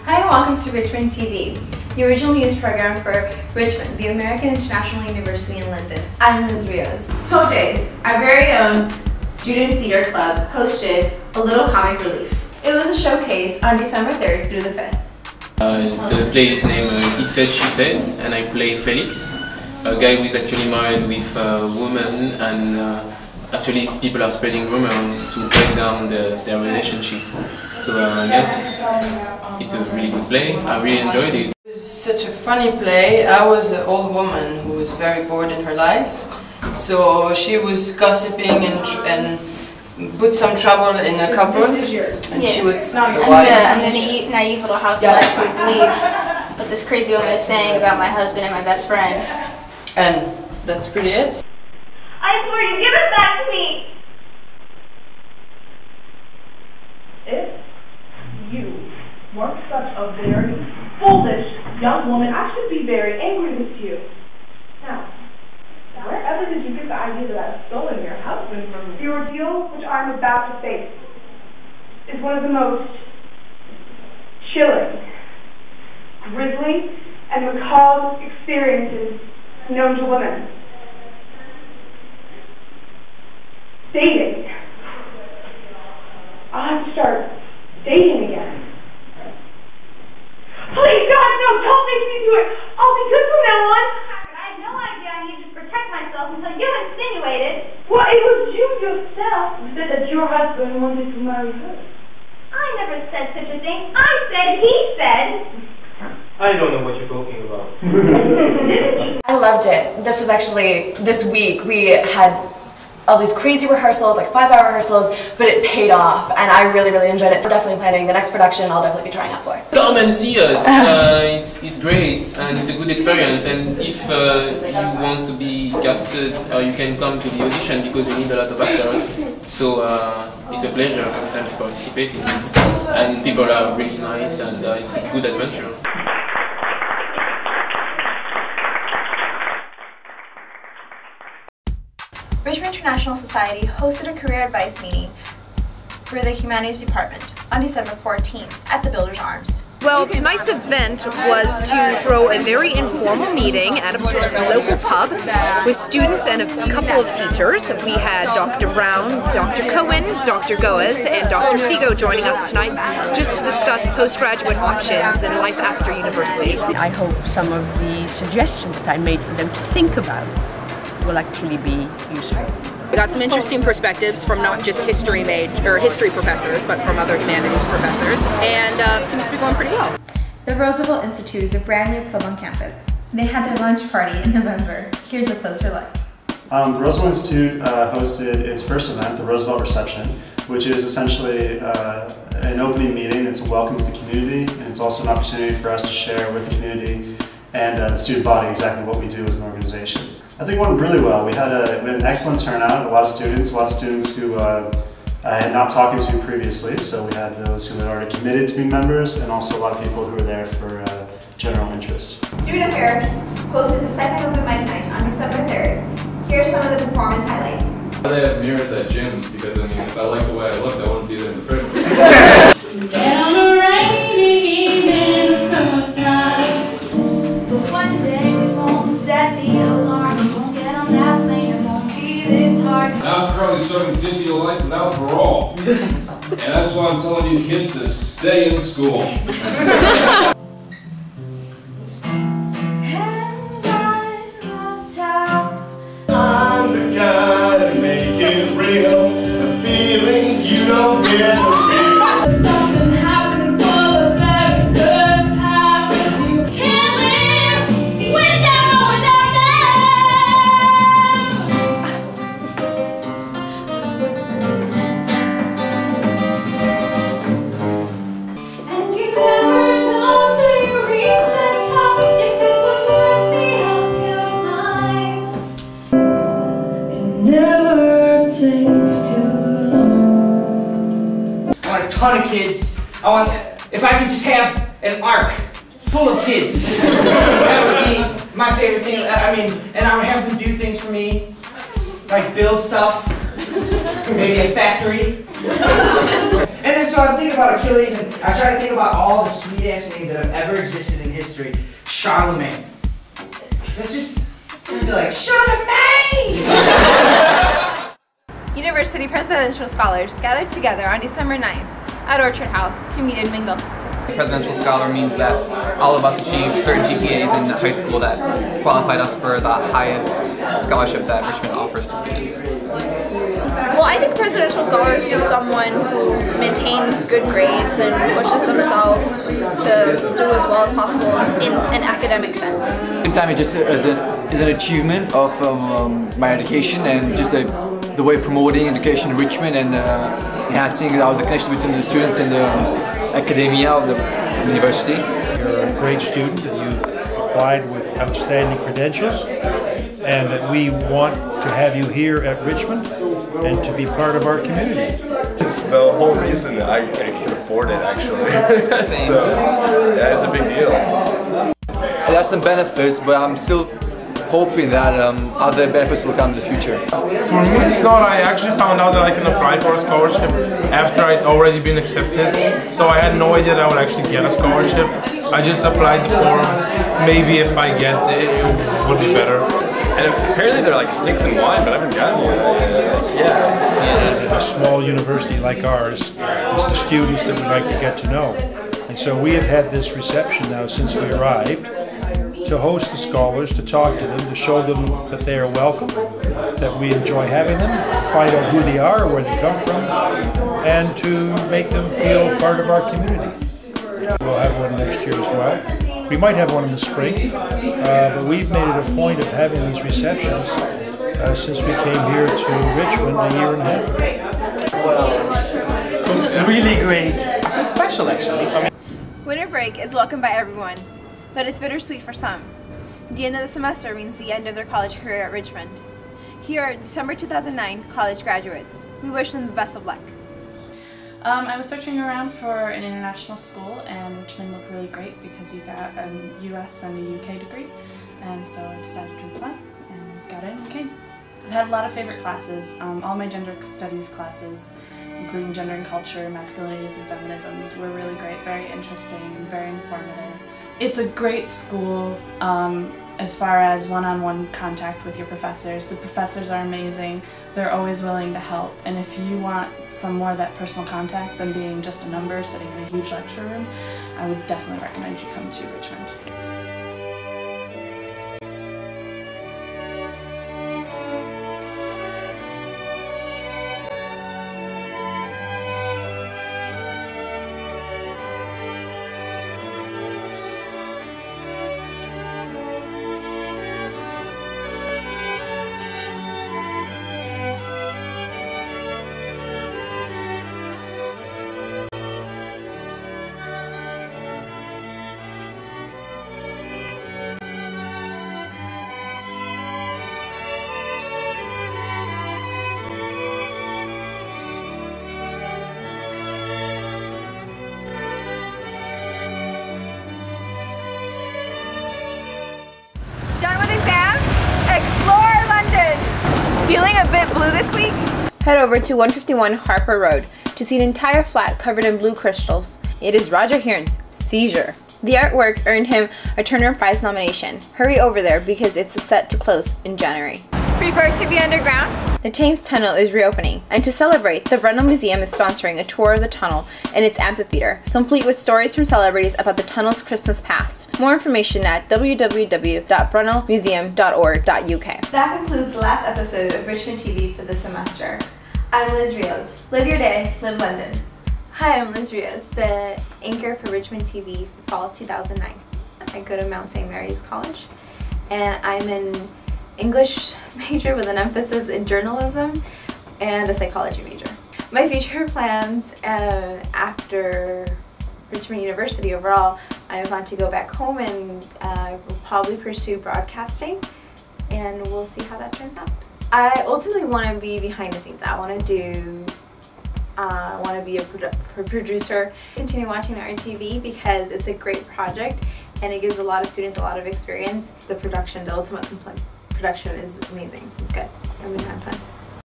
Hi and welcome to Richmond TV, the original news program for Richmond, the American International University in London. I'm Liz Rios. 12 Days, our very own student theater club hosted a little comic relief. It was a showcase on December 3rd through the 5th. The play is named He Said, She Said, and I play Felix, a guy who is actually married with a woman, and actually people are spreading rumors to break down their relationship. So yes, it's a really good play. I really enjoyed it. It was such a funny play. I was an old woman who was very bored in her life, so she was gossiping and put some trouble in a couple, and she was the wife. I'm the naive little housewife who believes what this crazy woman is saying about my husband and my best friend. And that's pretty it. I implore you, give it back to me! If you weren't such a very foolish young woman, I should be very angry with you. Now, wherever did you get the idea that I've stolen your husband from me? The ordeal which I'm about to face is one of the most chilling, grisly, and macabre experiences known to women. Dating. I'll have to start dating again. Please, God, no, don't make me do it. I'll be good from now on. I had no idea I needed to protect myself until you insinuated. Well, it was you yourself who said that your husband wanted to marry her. I never said such a thing. I said he said. I don't know what you're talking about. I loved it. This was actually, this week, we had all these crazy rehearsals, like 5-hour rehearsals, but it paid off, and I really, really enjoyed it. I'm definitely planning the next production. I'll definitely be trying out for. Come and see us. It's great, and it's a good experience. And if you want to be casted, you can come to the audition because we need a lot of actors. So it's a pleasure every time to participate in this. And people are really nice, and it's a good adventure. Richmond International Society hosted a career advice meeting for the Humanities Department on December 14th at the Builders Arms. Well, tonight's event was to throw a very informal meeting at a local pub with students and a couple of teachers. We had Dr. Brown, Dr. Cohen, Dr. Goaz, and Dr. Sego joining us tonight just to discuss postgraduate options and life after university. I hope some of the suggestions that I made for them to think about will actually be useful. We got some interesting perspectives from not just history professors, but from other humanities professors, and seems to be going pretty well. The Roosevelt Institute is a brand new club on campus. They had their lunch party in November. Here's a closer look. The Roosevelt Institute hosted its first event, the Roosevelt Reception, which is essentially an opening meeting. It's a welcome to the community, and it's also an opportunity for us to share with the community and the student body exactly what we do as an organization. I think it went really well. We had an excellent turnout, a lot of students who I had not talked to previously, so we had those who had already committed to be members, and also a lot of people who were there for general interest. Student Affairs hosted the second open mic night on December 3rd. Here's some of the performance highlights. They have mirrors at gyms because, I mean, if I liked the way I looked, I wouldn't be there in the first place. Get on a rainy evening in the summertime. But one day we won't set the alarm. We won't get on that plane. It won't be this hard. Now I'm currently serving 50 to life without parole. And that's why I'm telling you kids to stay in school. I'm the guy that make it real. The feelings you don't get to feel. Something happened for the very first time. You can't live with them or without them. And you never know till you reach the top if it was worth the uphill climb. It never takes too long. I want a ton of kids. If I could just have an ark full of kids. That would be my favorite thing. I mean, and I would have them do things for me, like build stuff, maybe a factory. And then so I'm thinking about Achilles, and I try to think about all the sweet-ass names that have ever existed in history. Charlemagne. That's just, I'd be like, Charlemagne! University presidential scholars gathered together on December 9th at Orchard House to meet and mingle. Presidential scholar means that all of us achieved certain GPAs in high school that qualified us for the highest scholarship that Richmond offers to students. Well, I think presidential scholar is just someone who maintains good grades and pushes themselves to do as well as possible in an academic sense. Sometimes it just is an achievement of my education and just the way promoting education in Richmond and enhancing the connection between the students and the academia of the university. You're a great student and you've applied with outstanding credentials, and that we want to have you here at Richmond and to be part of our community. It's the whole reason I can afford it, actually. So, yeah, it's a big deal. It has some benefits, but I'm still hoping that other benefits will come in the future. For me, it's not. I actually found out that I can apply for a scholarship after I'd already been accepted. So I had no idea that I would actually get a scholarship. I just applied the form. Maybe if I get it, it would be better. And apparently they're like sticks and wine, but I haven't gotten one. Yeah. As a small university like ours, it's the students that we like to get to know. And so we have had this reception now since we arrived, to host the scholars, to talk to them, to show them that they are welcome, that we enjoy having them, to find out who they are, where they come from, and to make them feel part of our community. We'll have one next year as well. We might have one in the spring, but we've made it a point of having these receptions since we came here to Richmond a year and a half ago. It's really great. It's special, actually. Winter break is welcomed by everyone, but it's bittersweet for some. The end of the semester means the end of their college career at Richmond. Here are December 2009 college graduates. We wish them the best of luck. I was searching around for an international school, and Richmond looked really great because you got a US and a UK degree, and so I decided to apply and got in and came. I've had a lot of favorite classes. All my gender studies classes, including gender and culture, masculinities and feminisms, were really great, very interesting, and very informative. It's a great school as far as one-on-one contact with your professors. The professors are amazing. They're always willing to help. And if you want some more of that personal contact than being just a number sitting in a huge lecture room, I would definitely recommend you come to Richmond. Feeling a bit blue this week? Head over to 151 Harper Road to see an entire flat covered in blue crystals. It is Roger Hearn's Seizure. The artwork earned him a Turner Prize nomination. Hurry over there because it's set to close in January. Free for RTV Underground? The Thames Tunnel is reopening, and to celebrate, the Brunel Museum is sponsoring a tour of the tunnel and its amphitheater, complete with stories from celebrities about the tunnel's Christmas past. More information at www.brunelmuseum.org.uk. That concludes the last episode of Richmond TV for the semester. I'm Liz Rios. Live your day, live London. Hi, I'm Liz Rios, the anchor for Richmond TV for fall 2009. I go to Mount St. Mary's College, and I'm an English major with an emphasis in journalism and a psychology major. My future plans after Richmond University overall, I plan to go back home and will probably pursue broadcasting, and we'll see how that turns out. I ultimately want to be behind the scenes. I want to be a producer. Continue watching the RTV because it's a great project and it gives a lot of students a lot of experience. The production, the ultimate production is amazing. It's good. I'm having fun.